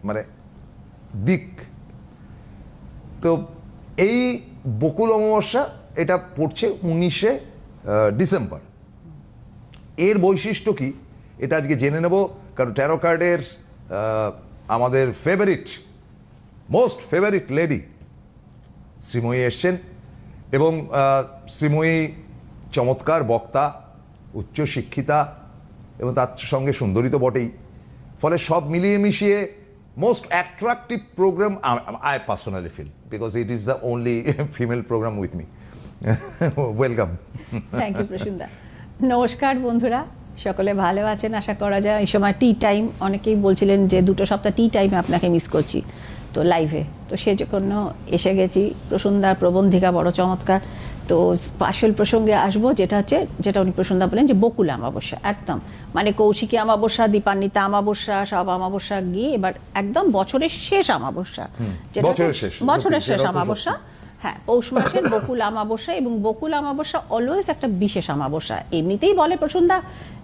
মানে দিক। তো এই বকুল অমাবস্যা এটা পড়ছে 19শে ডিসেম্বর। এর বৈশিষ্ট্য কি এটা আজকে জেনে নেব, কারণ ট্যারো কার্ডের আমাদের মোস্ট ফেভারিট লেডি শ্রীময়ী এসছেন, এবং শ্রীময়ী চমৎকার বক্তা, উচ্চশিক্ষিতা, এবং তার সঙ্গে সুন্দরী তো বটেই। ফলে সব মিলিয়ে মিশিয়ে most attractive program I personally feel, because it is the only female program with me. Welcome. Thank you প্রসূনদা। নমস্কার বন্ধুরা, সকলে ভালো আছেন আশা করা যায়। এই সময় টি টাইম, অনেকেই বলছিলেন যে 2 সপ্তাহ টি টাইমে আপনাকে মিস করছি তো লাইভে, তো সেই জন্য এসে গেছি। প্রসূনদার প্রবন্ধিকা বড় চমৎকার। তো আসল প্রসঙ্গে আসবো, যেটা উনি প্রসূনদা বলেন যে বকুল অমাবস্যা, একদম মানে কৌশিকী অমাবস্যা, দীপান্বিতা অমাবস্যা, সব অমাবস্যা গিয়ে এবার একদম বছরের শেষ অমাবস্যা, বছরের শেষ অমাবস্যা। হ্যাঁ, পৌষ মাসের বকুল অমাবস্যা। এবং বকুল অমাবস্যা অলওয়েজ একটা বিশেষ অমাবস্যা। এমনিতেই বলে প্রসূনদা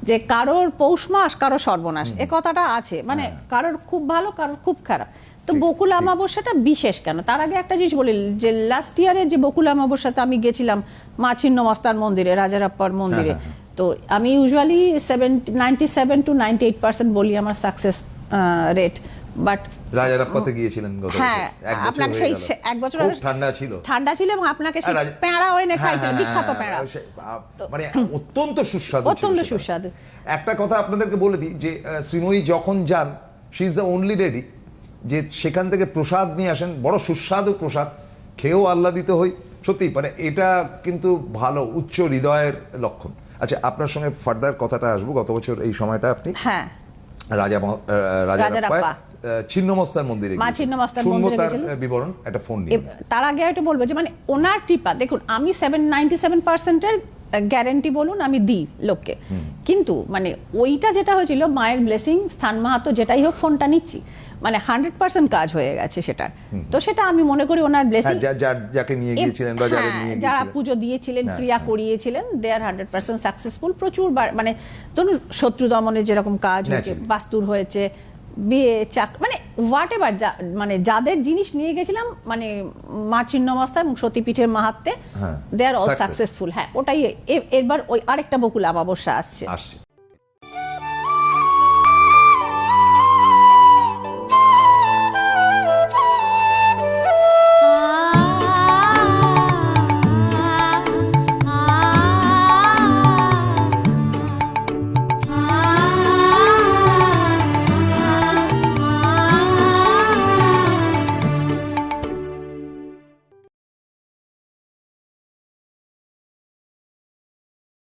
যে কারোর পৌষ মাস কারোর সর্বনাশ, এ কথাটা আছে, মানে কারোর খুব ভালো কারোর খুব খারাপ। তো বকুল অমাবস্যাটা বিশেষ কেন? তার আগে একটা জিনিস বলি, যে লাস্ট ইয়ারে যে বকুল অমাবস্যাতে আমি গেছিলাম মা ছিন্নমস্তার মন্দিরে, রাজারাপ্পার মন্দিরে। তো আমি ইউজুয়ালি 97 to 98% বলি আমার সাকসেস রেট। বাট রাজারাপ্পাতে গিয়েছিলেন গত বছর, হ্যাঁ, আপনাকে সেই এক বছর ঠান্ডা ছিল এবং আপনাকে সেই পেঁড়া এনে খাইছিলেন, বিখ্যাত পেঁড়া, মানে অত্যন্ত সুস্বাদু। একটা কথা আপনাদেরকে বলে দিই যে শ্রীময়ী যখন যান, she is the only lady যে সেখান থেকে প্রসাদ নিয়ে আসেন, বড় সুস্বাদু প্রসাদ, খেয়েও আহ্লাদিত হই। সত্যি মানে এটা কিন্তু ভালো উচ্চ হৃদয়ের লক্ষণ। আচ্ছা, আপনার সঙ্গে ফার্দার কথাটা আসবো। গত বছর এই সময়টা আপনি রাজারাপ্পা ছিন্নমস্তার মন্দিরে, মা ছিন্নমস্তার মন্দিরে গেছিলেন। বিবরণ একটা ফোন নিয়ে। তার আগে একটা বলবো যে মানে ওনার কৃপা, দেখুন আমি 97%-এর গ্যারেন্টি বলুন আমি দিই লোককে, কিন্তু মানে ওইটা যেটা হয়েছিল মায়ের ব্লেসিং, স্থান মাহাত্ম্য যেটাই হোক, ফোনটা নিচ্ছি মানে 100% কাজ হয়ে গেছে সেটা। তো সেটা আমি মনে করি ওনার ব্লেসিং, যাকে নিয়ে গিয়েছিলেন বা যারা পুজো দিয়েছিলেন, ক্রিয়া করিয়েছিলেন, দে আর 100% সাকসেসফুল। প্রচুর মানে ধরুন শত্রু দমনের যেরকম কাজ হয়েছে, বাস্তুর হয়েছে, বিয়ে, মানে হোয়াট এভার, মানে যাদের জিনিস নিয়ে গেছিলাম মানে মা ছিন্নমস্তা এবং সতীপীঠের মাহাত্ম্যে, দে আর অল সাকসেসফুল। হ্যাঁ, ওটাই। এবার ওই আরেকটা বকুল অমাবস্যা আসছে।